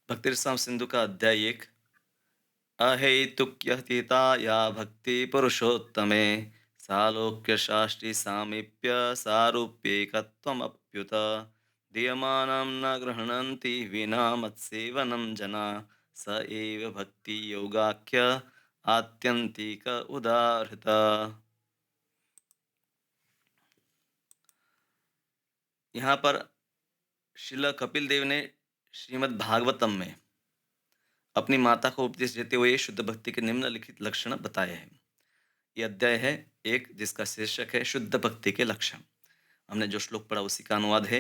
भक्तिरसाम सिंधु का अध्याय 1। अहेतुक्यहिता या भक्ति पुरुषोत्तमे सालोक्य शास्त्री सामीप्य सारूप्येकत्वमप्युत दीयमानं न गृह्णन्ति विना मत्सेवनं जना स एव भक्ति योगाख्य आत्यंतिक उदाहृत। यहाँ पर श्रील कपिल देव ने श्रीमद् भागवतम में अपनी माता को उपदेश देते हुए शुद्ध भक्ति के निम्नलिखित लक्षण बताए हैं। ये अध्याय है एक, जिसका शीर्षक है शुद्ध भक्ति के लक्षण। हमने जो श्लोक पढ़ा उसी का अनुवाद है।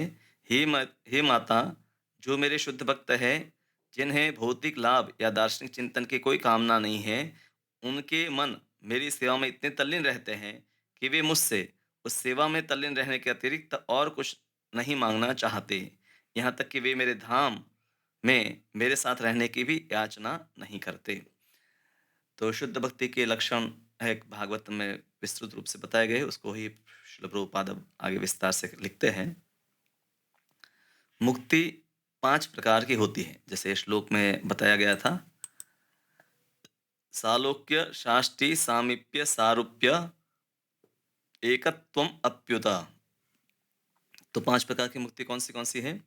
हे माता, जो मेरे शुद्ध भक्त है, जिन्हें भौतिक लाभ या दार्शनिक चिंतन की कोई कामना नहीं है, उनके मन मेरी सेवा में इतने तल्लीन रहते हैं कि वे मुझसे उस सेवा में तल्लीन रहने के अतिरिक्त और कुछ नहीं मांगना चाहते। यहाँ तक कि वे मेरे धाम में मेरे साथ रहने की भी याचना नहीं करते। तो शुद्ध भक्ति के लक्षण है भागवत में विस्तृत रूप से बताए गए, उसको ही श्रील प्रभुपाद अब आगे विस्तार से लिखते हैं। मुक्ति 5 प्रकार की होती है, जैसे श्लोक में बताया गया था। सालोक्य शाष्टी सामीप्य सारूप्य एकत्वम अप्युता। तो 5 प्रकार की मुक्ति कौन सी है?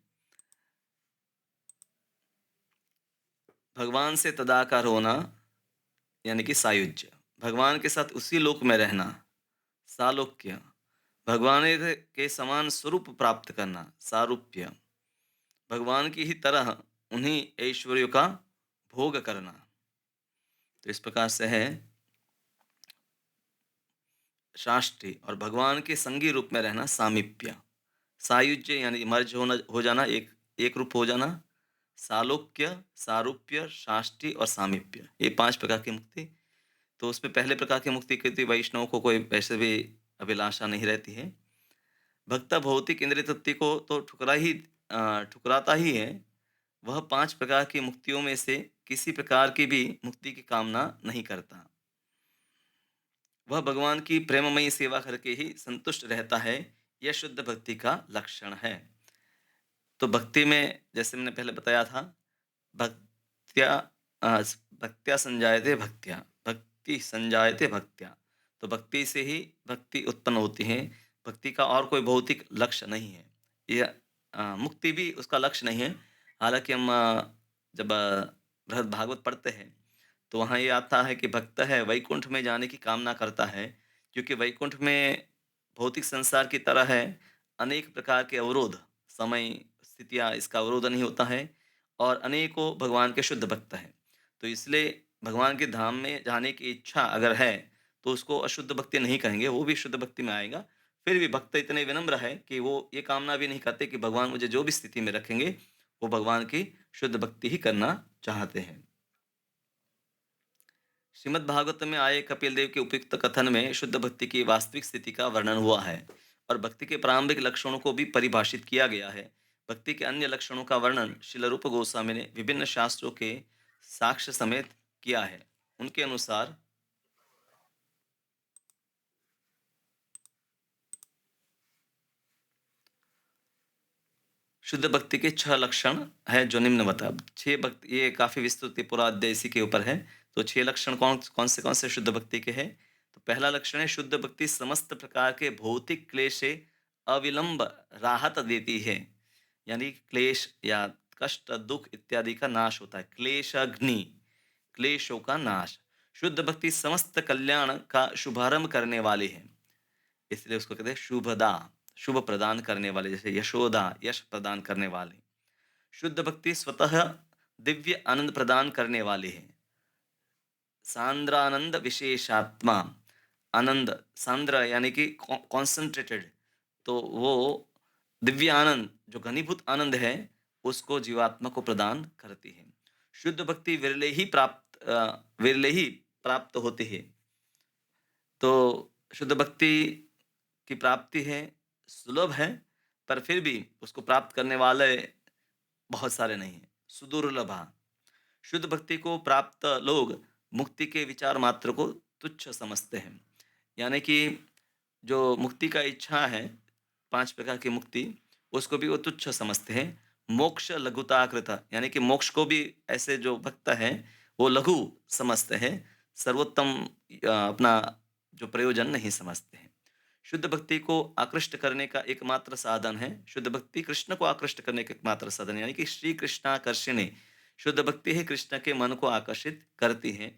भगवान से तदाकार होना, यानी कि सायुज्य, भगवान के साथ उसी लोक में रहना। सालोक्य, भगवान के समान स्वरूप प्राप्त करना। सारूप्य, भगवान की ही तरह उन्हीं ऐश्वर्यों का भोग करना। तो इस प्रकार से है शास्त्री, और भगवान के संगी रूप में रहना सामीप्य। सायुज्य यानी मर्ज हो जाना, एक रूप हो जाना। सालोक्य, सारूप्य, शास्त्री और सामीप्य, ये 5 प्रकार की मुक्ति। तो उसमें पहले प्रकार की मुक्ति की थी, वैष्णव को कोई वैसे भी अभिलाषा नहीं रहती है। भक्त भौतिक इंद्रिय तृप्ति को तो ठुकराता ही है। वह 5 प्रकार की मुक्तियों में से किसी प्रकार की भी मुक्ति की कामना नहीं करता। वह भगवान की प्रेममयी सेवा करके ही संतुष्ट रहता है। यह शुद्ध भक्ति का लक्षण है। तो भक्ति में जैसे मैंने पहले बताया था, भक्त्या भक्त्या संजायते भक्त्या, भक्ति संजायते भक्त्या। तो भक्ति से ही भक्ति उत्पन्न होती है। भक्ति का और कोई भौतिक लक्ष्य नहीं है। यह मुक्ति भी उसका लक्ष्य नहीं है। हालांकि हम जब बृहद भागवत पढ़ते हैं तो वहाँ ये आता है कि भक्त है वैकुंठ में जाने की कामना करता है, क्योंकि वैकुंठ में भौतिक संसार की तरह है, अनेक प्रकार के अवरोध, समय, स्थितियाँ, इसका अवरोध नहीं होता है, और अनेकों भगवान के शुद्ध भक्त हैं। तो इसलिए भगवान के धाम में जाने की इच्छा अगर है तो उसको अशुद्ध भक्ति नहीं कहेंगे, वो भी शुद्ध भक्ति में आएगा। फिर भी भक्त इतने विनम्र है कि वो ये कामना भी नहीं करते कि भगवान मुझे जो भी स्थिति में रखेंगे, वो भगवान की शुद्ध भक्ति ही करना चाहते हैं। श्रीमद् भागवत में आए कपिल देव के उपयुक्त कथन में शुद्ध भक्ति की वास्तविक स्थिति का वर्णन हुआ है, और भक्ति के प्रारंभिक लक्षणों को भी परिभाषित किया गया है। भक्ति के अन्य लक्षणों का वर्णन श्रील रूप गोस्वामी ने विभिन्न शास्त्रों के साक्ष्य समेत किया है। उनके अनुसार शुद्ध भक्ति के 6 लक्षण है, जो निम्न बता। 6 भक्ति, ये काफी विस्तृत है, पूरा अध्याय इसी के ऊपर है। तो 6 लक्षण कौन से शुद्ध भक्ति के हैं? तो पहला लक्षण है, शुद्ध भक्ति समस्त प्रकार के भौतिक क्लेश से अविलंब राहत देती है। यानी क्लेश या कष्ट, दुख इत्यादि का नाश होता है। क्लेशाग्नि, क्लेशों का नाश। शुद्ध भक्ति समस्त कल्याण का शुभारंभ करने वाली है, इसलिए उसको कहते हैं शुभदा, शुभ प्रदान करने वाले, जैसे यशोदा, यश प्रदान करने वाले। शुद्ध भक्ति स्वतः दिव्य आनंद प्रदान करने वाली है। सांद्रानंद विशेषात्मा, आनंद सांद्र यानी कि कॉन्सेंट्रेटेड, तो वो दिव्य आनंद, जो घनीभूत आनंद है, उसको जीवात्मा को प्रदान करती है। शुद्ध भक्ति विरले ही प्राप्त होती है। तो शुद्ध भक्ति की प्राप्ति है, सुलभ है, पर फिर भी उसको प्राप्त करने वाले बहुत सारे नहीं हैं, सुदुर्लभा। शुद्ध भक्ति को प्राप्त लोग मुक्ति के विचार मात्र को तुच्छ समझते हैं। यानी कि जो मुक्ति का इच्छा है, 5 प्रकार की मुक्ति, उसको भी वो तुच्छ समझते हैं। मोक्ष लघुताकृत, यानी कि मोक्ष को भी ऐसे जो भक्त हैं वो लघु समझते हैं, सर्वोत्तम अपना जो प्रयोजन नहीं समझते हैं। शुद्ध भक्ति को आकृष्ट करने का एकमात्र साधन है, शुद्ध भक्ति कृष्ण को आकृष्ट करने का एकमात्र साधन है, यानी कि श्री कृष्णाकर्षिणी शुद्ध भक्ति ही कृष्ण के मन को आकर्षित करती है।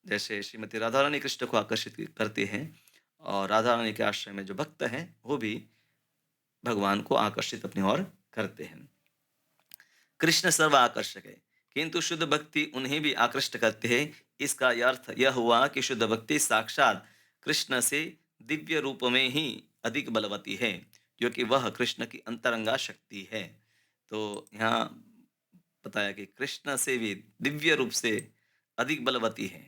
जैसे श्रीमती राधा रानी कृष्ण को आकर्षित करती हैं और राधा रानी के आश्रय में जो भक्त हैं वो भी भगवान को आकर्षित अपनी ओर करते हैं। कृष्ण सर्व आकर्षक है, किंतु शुद्ध भक्ति उन्हें भी आकृष्ट करते हैं। इसका अर्थ यह हुआ कि शुद्ध भक्ति साक्षात कृष्ण से दिव्य रूप में ही अधिक बलवती है, क्योंकि वह कृष्ण की अंतरंगा शक्ति है। तो यहाँ बताया कि कृष्ण से भी दिव्य रूप से अधिक बलवती है,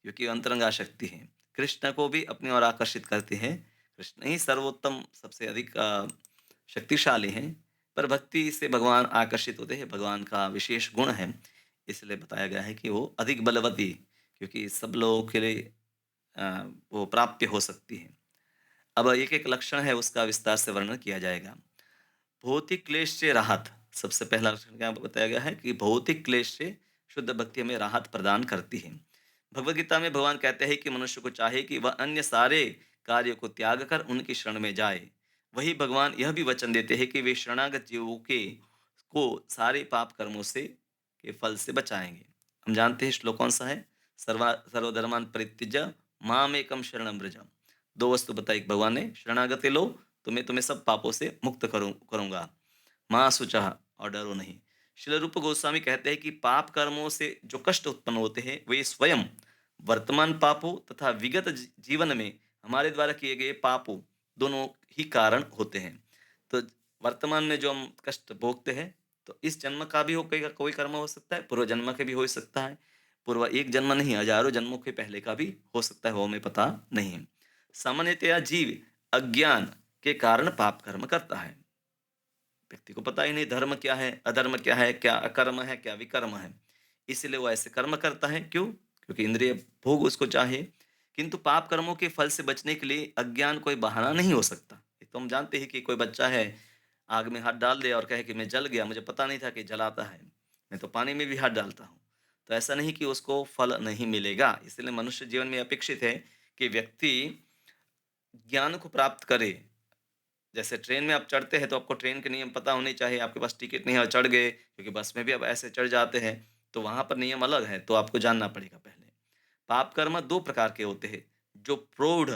क्योंकि अंतरंगा शक्ति है। कृष्ण को भी अपनी ओर आकर्षित करते हैं। कृष्ण ही सर्वोत्तम सबसे अधिक शक्तिशाली हैं, पर भक्ति से भगवान आकर्षित होते हैं, भगवान का विशेष गुण है। इसलिए बताया गया है कि वो अधिक बलवती, क्योंकि सब लोगों के लिए वो प्राप्य हो सकती है। अब एक-एक लक्षण है उसका विस्तार से वर्णन किया जाएगा। भौतिक क्लेश से राहत, सबसे पहला लक्षण क्या बताया गया है कि भौतिक क्लेश से शुद्ध भक्ति हमें राहत प्रदान करती है। भगवद गीता में भगवान कहते हैं कि मनुष्य को चाहे कि वह अन्य सारे कार्यों को त्याग कर उनकी शरण में जाए। वही भगवान यह भी वचन देते हैं कि वे शरणागत जीवों के को सारे पाप कर्मों से के फल से बचाएंगे। हम जानते हैं श्लोक कौन सा है, सर्वधर्मान परित्यज्य माम एकम शरणम व्रज। दो वस्तु बताई भगवान ने, शरणागति लो तो मैं तुम्हें सब पापों से मुक्त करूंगा, माँ शुचः और डरो नहीं। श्रील रूप गोस्वामी कहते हैं कि पाप कर्मों से जो कष्ट उत्पन्न होते हैं वे स्वयं वर्तमान पापों तथा विगत जीवन में हमारे द्वारा किए गए पापों दोनों ही कारण होते हैं। तो वर्तमान में जो हम कष्ट भोगते हैं, तो इस जन्म का भी हो कोई कर्म हो सकता है, पूर्व जन्म के भी हो सकता है, पूर्व एक जन्म नहीं हजारों जन्मों के पहले का भी हो सकता है, वो हमें पता नहीं है। सामान्यतया जीव अज्ञान के कारण पाप कर्म करता है। व्यक्ति को पता ही नहीं धर्म क्या है, अधर्म क्या है, क्या अकर्म है, क्या विकर्म है, इसलिए वो ऐसे कर्म करता है। क्यों? क्योंकि इंद्रिय भोग उसको चाहे। किंतु पाप कर्मों के फल से बचने के लिए अज्ञान कोई बहाना नहीं हो सकता। ये तो हम जानते हैं कि कोई बच्चा है, आग में हाथ डाल दे और कहे कि मैं जल गया, मुझे पता नहीं था कि जलाता है, मैं तो पानी में भी हाथ डालता हूँ। तो ऐसा नहीं कि उसको फल नहीं मिलेगा। इसलिए मनुष्य जीवन में अपेक्षित है कि व्यक्ति ज्ञान को प्राप्त करे। जैसे ट्रेन में आप चढ़ते हैं तो आपको ट्रेन के नियम पता होने चाहिए, आपके पास टिकट नहीं है और चढ़ गए, क्योंकि बस में भी अब ऐसे चढ़ जाते हैं, तो वहाँ पर नियम अलग है, तो आपको जानना पड़ेगा पहले। पाप कर्म 2 प्रकार के होते हैं, जो प्रौढ़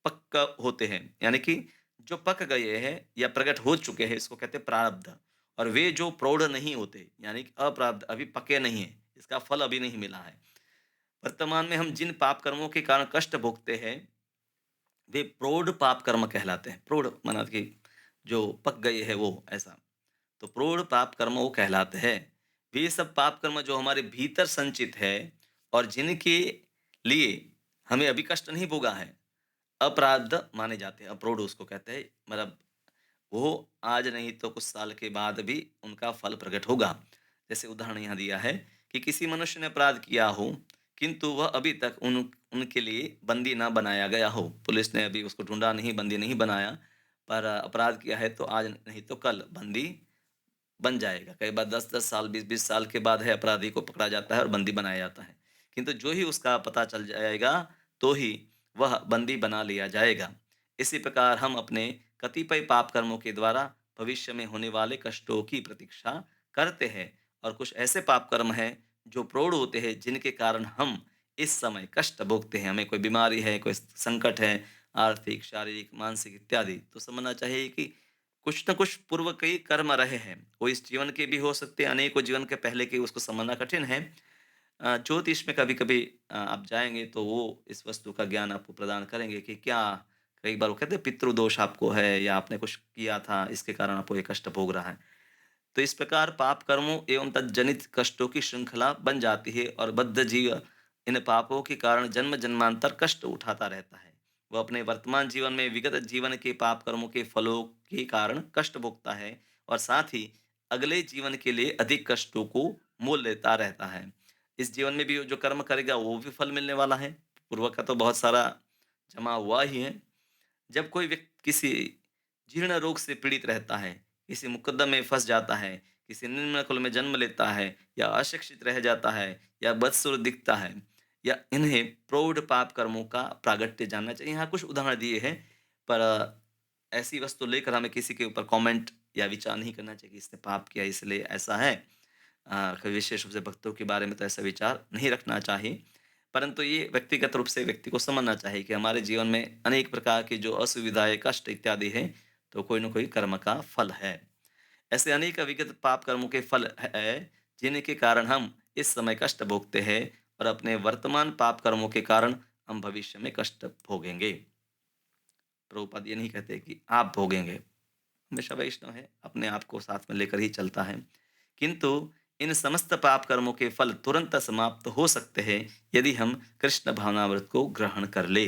पक्का होते हैं, यानी कि जो पक गए हैं या प्रकट हो चुके हैं, इसको कहते हैं प्रारब्ध। और वे जो प्रौढ़ नहीं होते, यानी कि अप्रारब्ध, अभी पके नहीं हैं, इसका फल अभी नहीं मिला है। वर्तमान में हम जिन पाप कर्मों के कारण कष्ट भोगते हैं, वे प्रौढ़ पाप कर्म कहलाते हैं। प्रौढ़ माना कि जो पक गए हैं वो, ऐसा। तो प्रौढ़ पाप कर्म वो कहलाते हैं। वे सब पाप कर्म जो हमारे भीतर संचित है और जिनके लिए हमें अभी कष्ट नहीं भोगा है, अपराध माने जाते हैं। अप्रौढ़ उसको कहते हैं, मतलब वो आज नहीं तो कुछ साल के बाद भी उनका फल प्रकट होगा। जैसे उदाहरण यहाँ दिया है कि किसी मनुष्य ने अपराध किया हो, किंतु वह अभी तक उनके लिए बंदी ना बनाया गया हो, पुलिस ने अभी उसको ढूंढा नहीं, बंदी नहीं बनाया, पर अपराध किया है तो आज नहीं तो कल बंदी बन जाएगा। कई बार 10-10 साल, 20-20 साल के बाद है अपराधी को पकड़ा जाता है और बंदी बनाया जाता है। किंतु जो ही उसका पता चल जाएगा, तो ही वह बंदी बना लिया जाएगा। इसी प्रकार हम अपने कतिपय पाप कर्मों के द्वारा भविष्य में होने वाले कष्टों की प्रतीक्षा करते हैं, और कुछ ऐसे पाप कर्म हैं जो प्रौढ़ होते हैं, जिनके कारण हम इस समय कष्ट भोगते हैं। हमें कोई बीमारी है, कोई संकट है, आर्थिक, शारीरिक, मानसिक इत्यादि। तो समझना चाहिए कि कुछ न कुछ पूर्व कई कर्म रहे हैं। वो इस जीवन के भी हो सकते हैं, अनेकों जीवन के पहले के, उसको समझना कठिन है। ज्योतिष में कभी-कभी आप जाएँगे तो वो इस वस्तु का ज्ञान आपको प्रदान करेंगे कि क्या, कई बार वो कहते हैं पितृदोष आपको है या आपने कुछ किया था, इसके कारण आपको ये कष्ट भोग रहा है। तो इस प्रकार पाप कर्मों एवं तज्जनित कष्टों की श्रृंखला बन जाती है और बद्ध जीव इन पापों के कारण जन्म जन्मांतर कष्ट उठाता रहता है। वह अपने वर्तमान जीवन में विगत जीवन के पाप कर्मों के फलों के कारण कष्ट भोगता है और साथ ही अगले जीवन के लिए अधिक कष्टों को मोल लेता रहता है। इस जीवन में भी जो कर्म करेगा वो भी फल मिलने वाला है, पूर्व का तो बहुत सारा जमा हुआ ही है। जब कोई व्यक्ति किसी जीर्ण रोग से पीड़ित रहता है, किसी मुकद्दमे में फँस जाता है, किसी निम्न कुल में जन्म लेता है या अशिक्षित रह जाता है या बदसूरत दिखता है या इन्हें प्रौढ़ पाप कर्मों का प्रागट्य जानना चाहिए। यहाँ कुछ उदाहरण दिए हैं, पर ऐसी वस्तु लेकर हमें किसी के ऊपर कमेंट या विचार नहीं करना चाहिए कि इसने पाप किया इसलिए ऐसा है। कोई विशेष रूप से भक्तों के बारे में तो ऐसा विचार नहीं रखना चाहिए। परंतु ये व्यक्तिगत रूप से व्यक्ति को समझना चाहिए कि हमारे जीवन में अनेक प्रकार की जो असुविधाएँ, कष्ट इत्यादि हैं, तो कोई न कोई कर्म का फल है। ऐसे अनेक विगत पाप कर्मों के फल है, जिनके कारण हम इस समय कष्ट भोगते हैं और अपने वर्तमान पाप कर्मों के कारण हम भविष्य में कष्ट भोगेंगे। प्रभुपाद ये नहीं कहते कि आप भोगेंगे। हमेशा वैष्णव है, अपने आप को साथ में लेकर ही चलता है। किंतु इन समस्त पाप कर्मों के फल तुरंत समाप्त हो सकते हैं यदि हम कृष्ण भावनामृत को ग्रहण कर ले।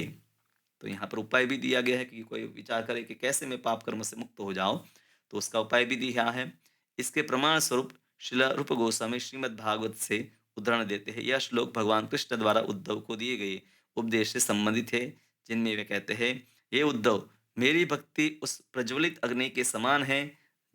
तो यहाँ पर उपाय भी दिया गया है कि कोई विचार करे कि कैसे मैं पाप कर्म से मुक्त हो जाऊं, तो उसका उपाय भी दिया है। इसके प्रमाण स्वरूप श्रील रूप गोस्वामी श्रीमद् भागवत से उदाहरण देते हैं। यह श्लोक भगवान कृष्ण द्वारा उद्धव को दिए गए उपदेश से संबंधित है, जिनमें वे कहते हैं, ये उद्धव, मेरी भक्ति उस प्रज्वलित अग्नि के समान है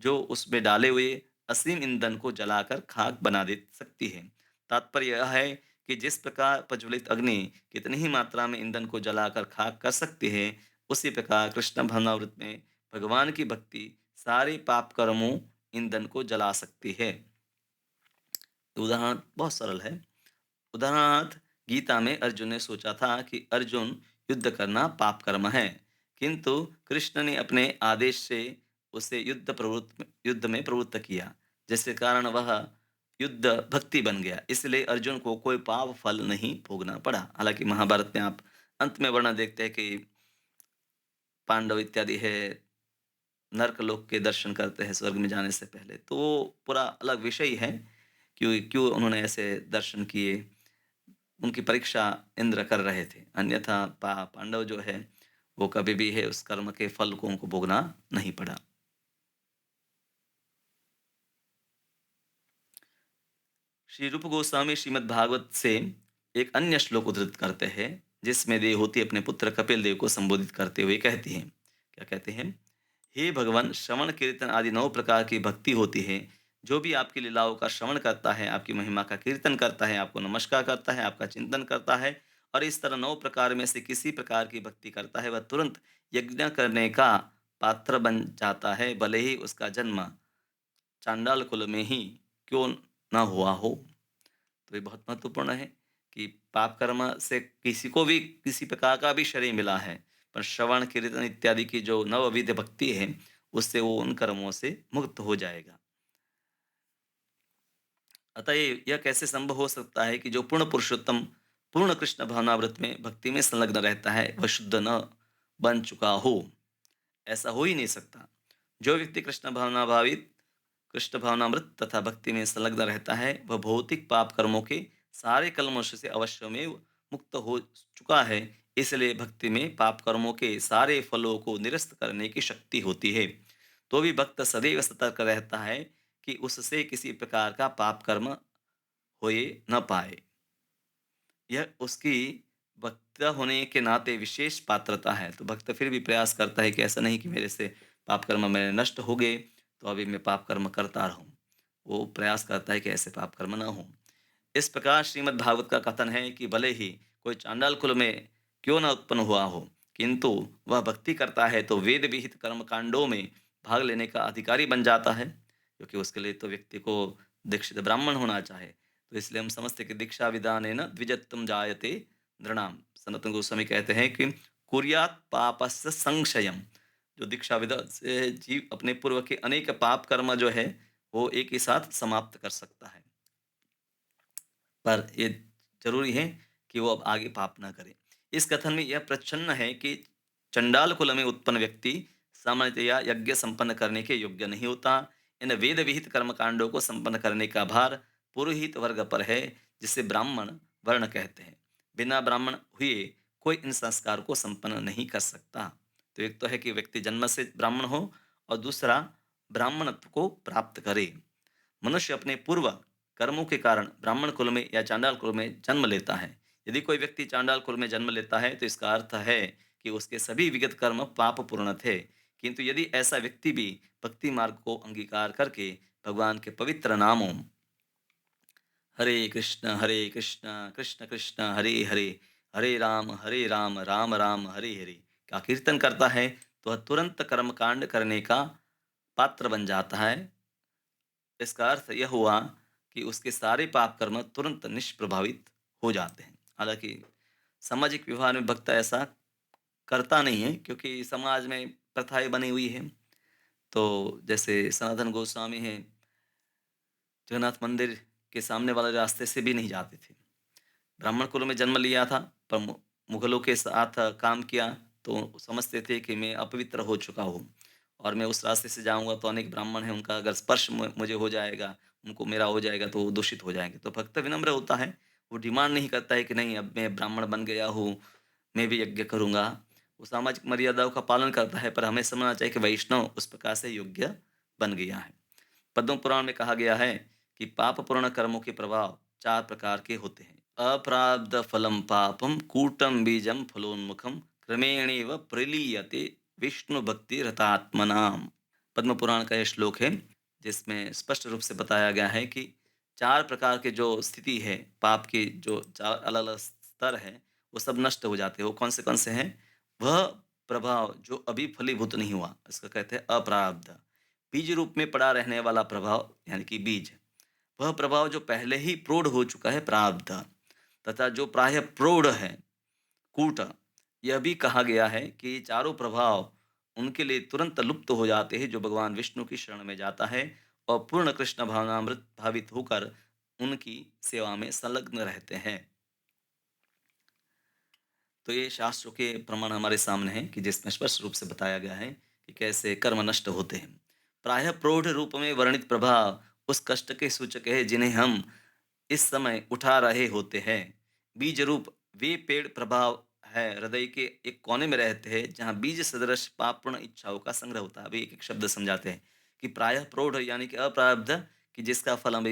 जो उसमें डाले हुए असीम ईंधन को जलाकर खाक बना दे सकती है। तात्पर्य यह है कि जिस प्रकार प्रज्वलित अग्नि कितनी ही मात्रा में ईंधन को जलाकर खाक कर सकती है, उसी प्रकार कृष्ण भावनामृत में भगवान की भक्ति सारे पाप कर्मों ईंधन को जला सकती है। उदाहरण बहुत सरल है। उदाहरणार्थ, गीता में अर्जुन ने सोचा था कि अर्जुन युद्ध करना पाप कर्म है, किंतु कृष्ण ने अपने आदेश से उसे युद्ध में प्रवृत्त किया, जिसके कारण वह युद्ध भक्ति बन गया। इसलिए अर्जुन को कोई पाप फल नहीं भोगना पड़ा। हालांकि महाभारत में आप अंत में वर्णन देखते हैं कि पांडव इत्यादि है, नर्क लोक के दर्शन करते हैं स्वर्ग में जाने से पहले, तो वो पूरा अलग विषय ही है। क्यों क्यों उन्होंने ऐसे दर्शन किए, उनकी परीक्षा इंद्र कर रहे थे। अन्यथा पांडव जो है वो कभी भी है उस कर्म के फल को उनको भोगना नहीं पड़ा। श्री रूप गोस्वामी श्रीमद् भागवत से एक अन्य श्लोक उद्धृत करते हैं, जिसमें देवहूति अपने पुत्र कपिल देव को संबोधित करते हुए कहती हैं, क्या कहते हैं, हे भगवान, श्रवण कीर्तन आदि 9 प्रकार की भक्ति होती है। जो भी आपकी लीलाओं का श्रवण करता है, आपकी महिमा का कीर्तन करता है, आपको नमस्कार करता है, आपका चिंतन करता है और इस तरह 9 प्रकार में से किसी प्रकार की भक्ति करता है, वह तुरंत यज्ञ करने का पात्र बन जाता है, भले ही उसका जन्म चांडाल कुल में ही क्यों ना हुआ हो। तो ये बहुत महत्वपूर्ण है कि पाप कर्म से किसी को भी किसी प्रकार का भी शरीर मिला है, पर श्रवण कीर्तन इत्यादि की जो नवविध भक्ति है, उससे वो उन कर्मों से मुक्त हो जाएगा। अतः यह कैसे संभव हो सकता है कि जो पूर्ण पुरुषोत्तम पूर्ण कृष्ण भावनाव्रत में भक्ति में संलग्न रहता है, वह शुद्ध न बन चुका हो? ऐसा हो ही नहीं सकता। जो व्यक्ति कृष्ण भावनामृत तथा भक्ति में संलग्न रहता है, वह भौतिक पाप कर्मों के सारे कल्मश से अवश्य में मुक्त हो चुका है। इसलिए भक्ति में पाप कर्मों के सारे फलों को निरस्त करने की शक्ति होती है। तो भी भक्त सदैव सतर्क रहता है कि उससे किसी प्रकार का पाप कर्म होए न पाए। यह उसकी भक्त होने के नाते विशेष पात्रता है। तो भक्त फिर भी प्रयास करता है कि ऐसा नहीं कि मेरे से पाप कर्म मेरे नष्ट हो गए, तो अभी मैं पाप कर्म करता रहूं। वो प्रयास करता है कि ऐसे पाप कर्म ना हो। इस प्रकार श्रीमद् भागवत का कथन है कि भले ही कोई चांडाल कुल में क्यों न उत्पन्न हुआ हो, किंतु वह भक्ति करता है तो वेद विहित कर्म कांडों में भाग लेने का अधिकारी बन जाता है, क्योंकि उसके लिए तो व्यक्ति को दीक्षित ब्राह्मण होना चाहे। तो इसलिए हम समझते हैं कि दीक्षा विधान है न द्विजत्वम जायते नृणाम। सनातन गोस्वामी कहते हैं कि कुर्यात पापस्य संक्षयम। जो दीक्षा विधान से जीव अपने पूर्व के अनेक पाप कर्म जो है वो एक ही साथ समाप्त कर सकता है, पर ये ज़रूरी है कि वो अब आगे पाप ना करे। इस कथन में यह प्रच्छन्न है कि चंडाल कुल में उत्पन्न व्यक्ति सामान्यतया यज्ञ संपन्न करने के योग्य नहीं होता। इन वेद विहित कर्मकांडों को संपन्न करने का भार पुरोहित वर्ग पर है, जिसे ब्राह्मण वर्ण कहते हैं। बिना ब्राह्मण हुए कोई इन संस्कार को संपन्न नहीं कर सकता। तो एक तो है कि व्यक्ति जन्म से ब्राह्मण हो और दूसरा ब्राह्मणत्व को प्राप्त करे। मनुष्य अपने पूर्व कर्मों के कारण ब्राह्मण कुल में या चांडाल कुल में जन्म लेता है। यदि कोई व्यक्ति चांडाल कुल में जन्म लेता है, तो इसका अर्थ है कि उसके सभी विगत कर्म पाप पूर्ण थे, किंतु यदि ऐसा व्यक्ति भी भक्ति मार्ग को अंगीकार करके भगवान के पवित्र नामों हरे कृष्ण कृष्ण कृष्ण हरे हरे हरे राम राम राम हरे हरे का कीर्तन करता है, तो वह तुरंत कर्म कांड करने का पात्र बन जाता है। इसका अर्थ यह हुआ कि उसके सारे पाप कर्म तुरंत निष्प्रभावित हो जाते हैं। हालांकि सामाजिक व्यवहार में भक्त ऐसा करता नहीं है, क्योंकि समाज में प्रथाएं बनी हुई है। तो जैसे सनातन गोस्वामी हैं, जगन्नाथ मंदिर के सामने वाले रास्ते से भी नहीं जाते थे। ब्राह्मण कुल में जन्म लिया था, पर मुगलों के साथ काम किया, तो समझते थे कि मैं अपवित्र हो चुका हूँ और मैं उस रास्ते से जाऊंगा तो अनेक ब्राह्मण हैं, उनका अगर स्पर्श मुझे हो जाएगा, उनको मेरा हो जाएगा, तो वो दूषित हो जाएंगे। तो भक्त विनम्र होता है, वो डिमांड नहीं करता है कि नहीं अब मैं ब्राह्मण बन गया हूँ, मैं भी यज्ञ करूंगा। वो सामाजिक मर्यादाओं का पालन करता है, पर हमें समझना चाहिए कि वैष्णव उस प्रकार से योग्य बन गया है। पद्म पुराण में कहा गया है कि पाप पूर्ण कर्मों के प्रभाव 4 प्रकार के होते हैं। अप्राप्त फलम पापम कूटम बीजम फलोन्मुखम क्रमेणेव प्रलीयते विष्णु भक्ति रतात्मनाम। पद्म पुराण का यह श्लोक है, जिसमें स्पष्ट रूप से बताया गया है कि 4 प्रकार के जो स्थिति है, पाप की जो 4 अलग-अलग स्तर है, वो सब नष्ट हो जाते हैं। वो कौन से हैं? वह प्रभाव जो अभी फलीभूत नहीं हुआ, इसको कहते हैं अप्राप्त। बीज रूप में पड़ा रहने वाला प्रभाव यानी कि बीज, वह प्रभाव जो पहले ही प्रौढ़ हो चुका है प्रारब्ध, तथा जो प्राय प्रौढ़ है कूट। यह भी कहा गया है कि ये चारों प्रभाव उनके लिए तुरंत लुप्त हो जाते हैं जो भगवान विष्णु की शरण में जाता है और पूर्ण कृष्ण भावनामृत भावित होकर उनकी सेवा में संलग्न रहते हैं। तो ये शास्त्रों के प्रमाण हमारे सामने हैं कि जिसमें स्पष्ट रूप से बताया गया है कि कैसे कर्म नष्ट होते हैं। प्रायः प्रौढ़ रूप में वर्णित प्रभाव उस कष्ट के सूचक है जिन्हें हम इस समय उठा रहे होते हैं। बीज रूप वे पेड़ प्रभाव है हृदय के एक कोने में रहते हैं, जहाँ बीज सदृश पापपूर्ण इच्छाओं का संग्रह होता है। अभी एक एक शब्द समझाते हैं कि प्रायः प्रौढ़ यानी कि अप्रारब्ध, कि जिसका फल हम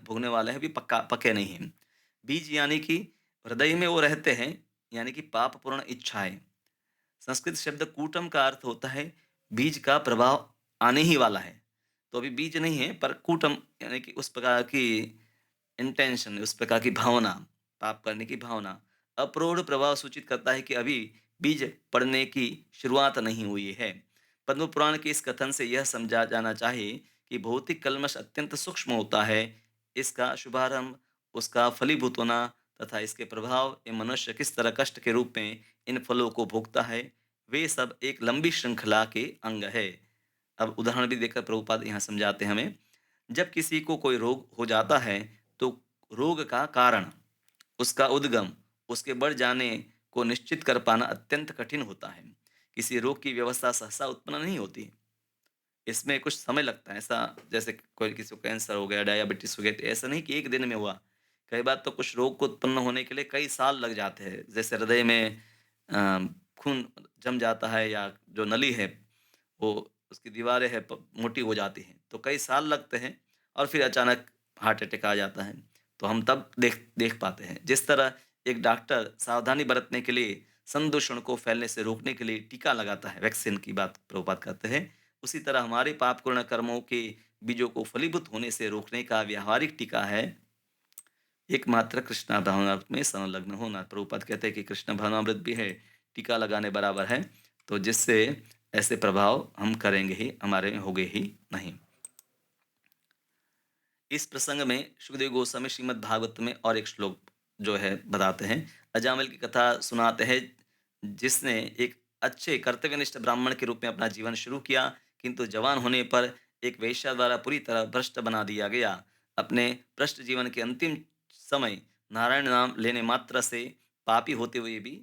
भोगने वाले हैं, अभी पक्का पके नहीं हैं। बीज यानी कि हृदय में वो रहते हैं, यानी कि पाप पूर्ण इच्छाएं। संस्कृत शब्द कूटम का अर्थ होता है बीज का प्रभाव आने ही वाला है। तो अभी बीज नहीं है, पर कूटम यानी कि उस प्रकार की इंटेंशन, उस प्रकार की भावना, पाप करने की भावना। अप्रोढ़ प्रभाव सूचित करता है कि अभी बीज पड़ने की शुरुआत नहीं हुई है। पद्म पुराण के इस कथन से यह समझा जाना चाहिए कि भौतिक कल्मश अत्यंत सूक्ष्म होता है। इसका शुभारंभ, उसका फलीभूत होना तथा इसके प्रभाव ये मनुष्य किस तरह कष्ट के रूप में इन फलों को भोगता है, वे सब एक लंबी श्रृंखला के अंग है। अब उदाहरण भी देकर प्रभुपाद यहाँ समझाते हैं हमें। जब किसी को कोई रोग हो जाता है, तो रोग का कारण, उसका उद्गम, उसके बढ़ जाने को निश्चित कर पाना अत्यंत कठिन होता है। किसी रोग की व्यवस्था सहसा उत्पन्न नहीं होती, इसमें कुछ समय लगता है। ऐसा जैसे कोई किसी को कैंसर हो गया, डायबिटीज हो गया, तो ऐसा नहीं कि एक दिन में हुआ। कई बार तो कुछ रोग को उत्पन्न होने के लिए कई साल लग जाते हैं। जैसे हृदय में खून जम जाता है, या जो नली है वो उसकी दीवारें हैं मोटी हो जाती हैं, तो कई साल लगते हैं और फिर अचानक हार्ट अटैक आ जाता है, तो हम तब देख देख पाते हैं। जिस तरह एक डॉक्टर सावधानी बरतने के लिए संदूषण को फैलने से रोकने के लिए टीका लगाता है, वैक्सीन की बात प्रभुपाद करते हैं, उसी तरह हमारे पापपूर्ण कर्मों के बीजों को फलीभूत होने से रोकने का व्यावहारिक टीका है एकमात्र कृष्णा भावनामृत में संलग्न होना। प्रभुपाद कहते हैं कि कृष्ण भावनामृत भी है, टीका लगाने बराबर है, तो जिससे ऐसे प्रभाव हम करेंगे ही, हमारे में होंगे ही नहीं। इस प्रसंग में सुखदेव गोस्वामी श्रीमद् भागवत में और एक श्लोक जो है बताते हैं। अजामिल की कथा सुनाते हैं, जिसने एक अच्छे कर्तव्यनिष्ठ ब्राह्मण के रूप में अपना जीवन शुरू किया, किंतु जवान होने पर एक वेश्या द्वारा पूरी तरह भ्रष्ट बना दिया गया। अपने भ्रष्ट जीवन के अंतिम समय नारायण नाम लेने मात्र से पापी होते हुए भी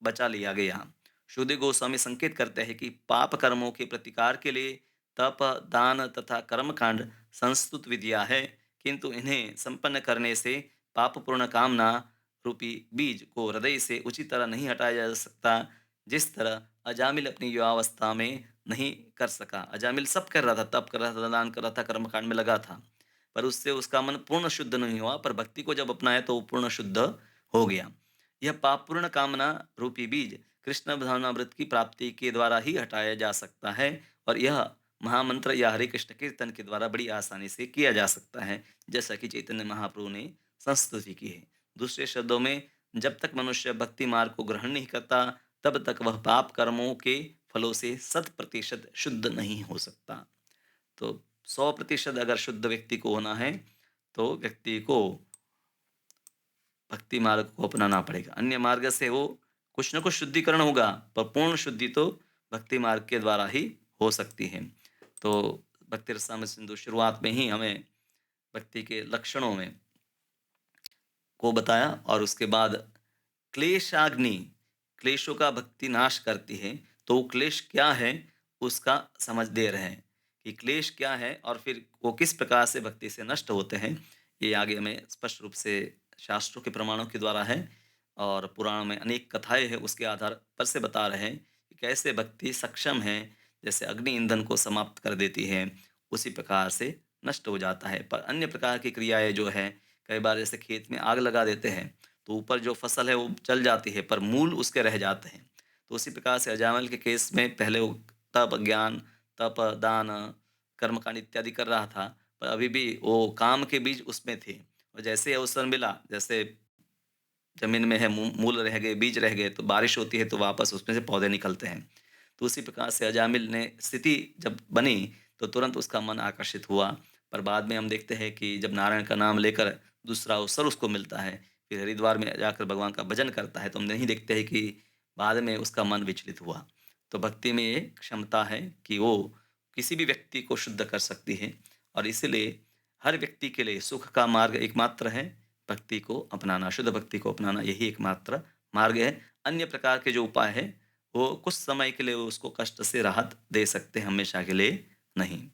बचा लिया गया। सुखदेव गोस्वामी संकेत करते हैं कि पाप कर्मों के प्रतिकार के लिए तप, दान तथा कर्मकांड संस्तुत विधिया है, किंतु इन्हें संपन्न करने से पापपूर्ण कामना रूपी बीज को हृदय से उचित तरह नहीं हटाया जा सकता, जिस तरह अजामिल अपनी युवावस्था में नहीं कर सका। अजामिल सब कर रहा था, तप कर रहा था, दान कर रहा था, कर्मकांड में लगा था, पर उससे उसका मन पूर्ण शुद्ध नहीं हुआ। पर भक्ति को जब अपनाया तो वो पूर्ण शुद्ध हो गया। यह पापपूर्ण कामना रूपी बीज कृष्ण भावनामृत की प्राप्ति के द्वारा ही हटाया जा सकता है और यह महामंत्र या हरे कृष्ण कीर्तन के द्वारा बड़ी आसानी से किया जा सकता है, जैसा कि चैतन्य महाप्रभु ने संस्तुति की है। दूसरे शब्दों में, जब तक मनुष्य भक्ति मार्ग को ग्रहण नहीं करता, तब तक वह पाप कर्मों के फलों से 100% शुद्ध नहीं हो सकता। तो 100% अगर शुद्ध व्यक्ति को होना है, तो व्यक्ति को भक्ति मार्ग को अपनाना पड़ेगा। अन्य मार्ग से वो कुछ न कुछ शुद्धिकरण होगा, पर पूर्ण शुद्धि तो भक्ति मार्ग के द्वारा ही हो सकती है। तो भक्ति रसामृत सिंधु शुरुआत में ही हमें भक्ति के लक्षणों में को बताया और उसके बाद क्लेशाग्नि, क्लेशों का भक्ति नाश करती है। तो वो क्लेश क्या है, उसका समझ दे रहे हैं कि क्लेश क्या है और फिर वो किस प्रकार से भक्ति से नष्ट होते हैं। ये आगे हमें स्पष्ट रूप से शास्त्रों के प्रमाणों के द्वारा है और पुराण में अनेक कथाएं हैं, उसके आधार पर से बता रहे हैं कि कैसे भक्ति सक्षम है। जैसे अग्नि ईंधन को समाप्त कर देती है, उसी प्रकार से नष्ट हो जाता है। पर अन्य प्रकार की क्रियाएं जो है, कई बार जैसे खेत में आग लगा देते हैं, तो ऊपर जो फसल है वो जल जाती है, पर मूल उसके रह जाते हैं। तो उसी प्रकार से अजामिल के केस में पहले वो तप, ज्ञान, तप, दान, कर्मकांड इत्यादि कर रहा था, पर अभी भी वो काम के बीज उसमें थे। और जैसे अवसर मिला, जैसे ज़मीन में है, मूल रह गए, बीज रह गए, तो बारिश होती है तो वापस उसमें से पौधे निकलते हैं। तो उसी प्रकार से अजामिल ने स्थिति जब बनी, तो तुरंत उसका मन आकर्षित हुआ। पर बाद में हम देखते हैं कि जब नारायण का नाम लेकर दूसरा अवसर उसको मिलता है, फिर हरिद्वार में जाकर भगवान का भजन करता है, तो हम नहीं देखते हैं कि बाद में उसका मन विचलित हुआ। तो भक्ति में ये क्षमता है कि वो किसी भी व्यक्ति को शुद्ध कर सकती है और इसीलिए हर व्यक्ति के लिए सुख का मार्ग एकमात्र है, भक्ति को अपनाना, शुद्ध भक्ति को अपनाना, यही एकमात्र मार्ग है। अन्य प्रकार के जो उपाय हैं, वो कुछ समय के लिए उसको कष्ट से राहत दे सकते हैं, हमेशा के लिए नहीं।